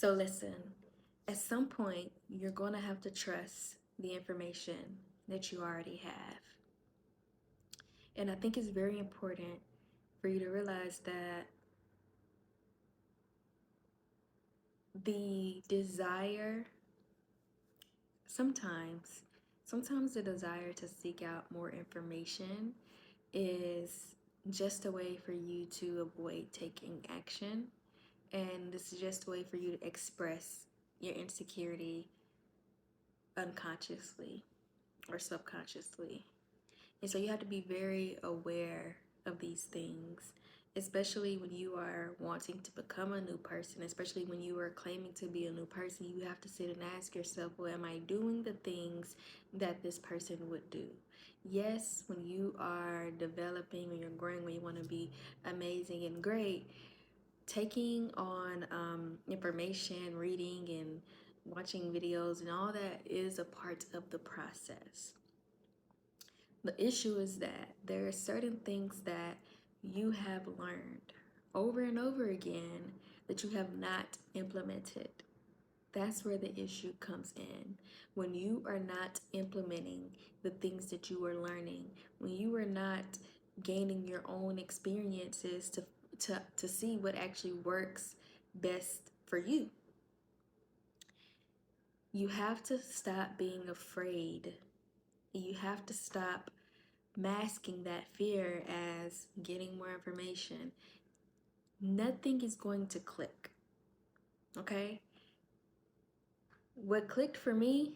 So listen, at some point, you're going to have to trust the information that you already have. And I think it's very important for you to realize that the desire, sometimes, sometimes the desire to seek out more information is just a way for you to avoid taking action. And this is just a way for you to express your insecurity unconsciously or subconsciously. And so you have to be very aware of these things, especially when you are wanting to become a new person, especially when you are claiming to be a new person. You have to sit and ask yourself, well, am I doing the things that this person would do? Yes, when you are developing, when you're growing, when you want to be amazing and great, taking on information, reading, and watching videos and all that is a part of the process. The issue is that there are certain things that you have learned over and over again that you have not implemented. That's where the issue comes in. When you are not implementing the things that you are learning, when you are not gaining your own experiences to see what actually works best for you. You have to stop being afraid. You have to stop masking that fear as getting more information. Nothing is going to click. Okay? What clicked for me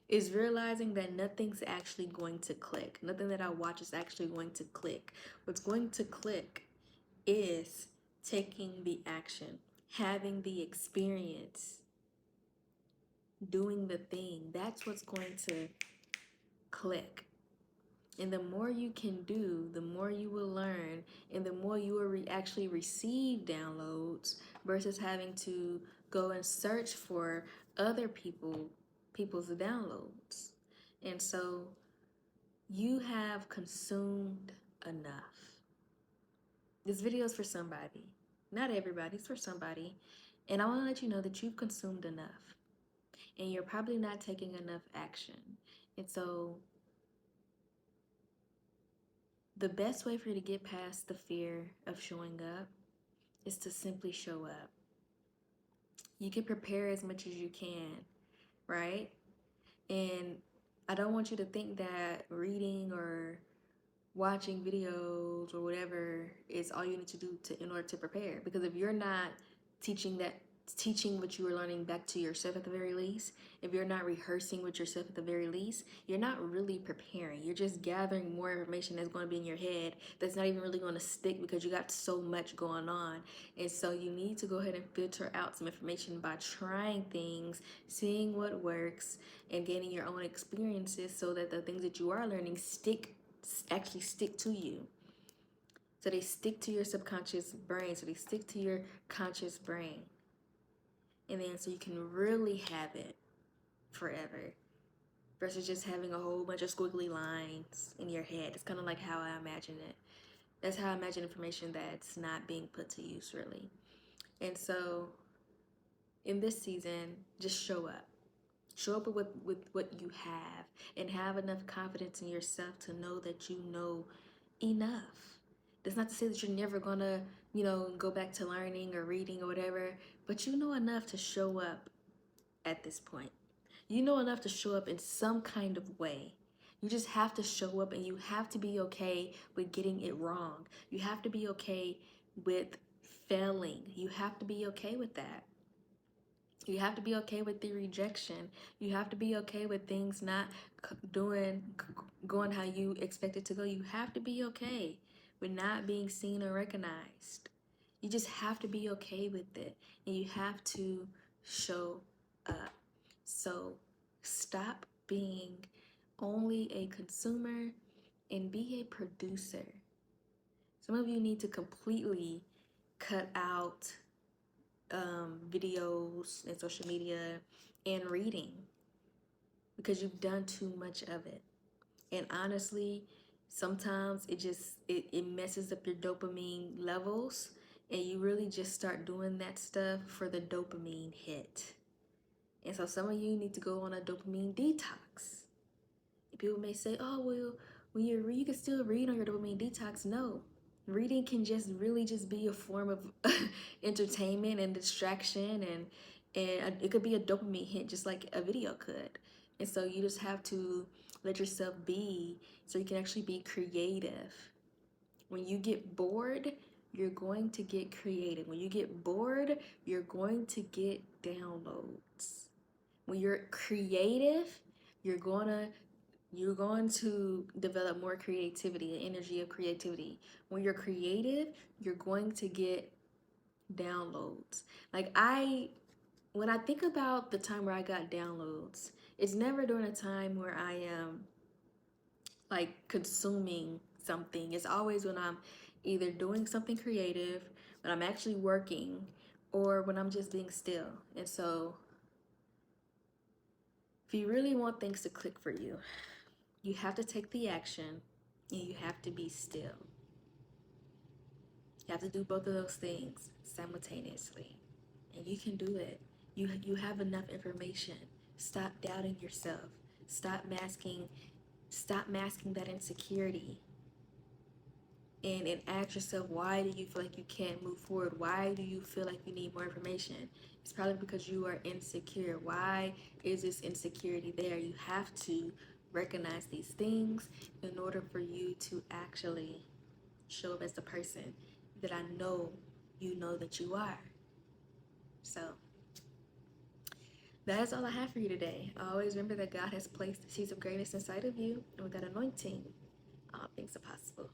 is realizing that nothing's actually going to click. Nothing that I watch is actually going to click. What's going to click is taking the action, having the experience, doing the thing. That's what's going to click. And the more you can do, the more you will learn, and the more you will actually receive downloads versus having to go and search for other people's downloads. And so you have consumed enough. This video is for somebody. Not everybody, it's for somebody. And I want to let you know that you've consumed enough. And you're probably not taking enough action. And so the best way for you to get past the fear of showing up is to simply show up. You can prepare as much as you can, right? And I don't want you to think that reading or watching videos or whatever is all you need to do in order to prepare. Because if you're not teaching what you are learning back to yourself at the very least, if you're not rehearsing with yourself at the very least, you're not really preparing. You're just gathering more information that's going to be in your head that's not even really going to stick because you got so much going on. And so you need to go ahead and filter out some information by trying things, seeing what works, and gaining your own experiences so that the things that you are learning actually stick to you. So they stick to your subconscious brain, so they stick to your conscious brain. And then so you can really have it forever versus just having a whole bunch of squiggly lines in your head. It's kind of like how I imagine it. That's how I imagine information that's not being put to use, really. And so in this season, just show up. Show up with what you have and have enough confidence in yourself to know that you know enough. That's not to say that you're never gonna, go back to learning or reading or whatever, but you know enough to show up at this point. You know enough to show up in some kind of way. You just have to show up and you have to be okay with getting it wrong. You have to be okay with failing. You have to be okay with that. You have to be okay with the rejection. You have to be okay with things not going how you expect it to go. You have to be okay with not being seen or recognized. You just have to be okay with it. And you have to show up. So stop being only a consumer and be a producer. Some of you need to completely cut out videos and social media and reading because you've done too much of it. And honestly, sometimes it messes up your dopamine levels And you really just start doing that stuff for the dopamine hit. And so some of you need to go on a dopamine detox. People may say, oh, well, when you read, you can still read on your dopamine detox. No, reading can just really just be a form of entertainment and distraction, and it could be a dopamine hit just like a video could. And so you just have to let yourself be so you can actually be creative. When you get bored, you're going to get creative. When you get bored, you're going to get downloads. When you're creative, you're going to develop more creativity, the energy of creativity. When you're creative, you're going to get downloads. When I think about the time where I got downloads, it's never during a time where I am like consuming something. It's always when I'm either doing something creative, when I'm actually working, or when I'm just being still. And so if you really want things to click for you, you have to take the action and you have to be still. You have to do both of those things simultaneously. And you can do it. You have enough information. Stop doubting yourself. Stop masking that insecurity. And ask yourself, why do you feel like you can't move forward? Why do you feel like you need more information? It's probably because you are insecure. Why is this insecurity there? You have to recognize these things in order for you to actually show up as the person that I know you know that you are. So that is all I have for you today. Always remember that God has placed the seeds of greatness inside of you, and with that anointing, all things are possible.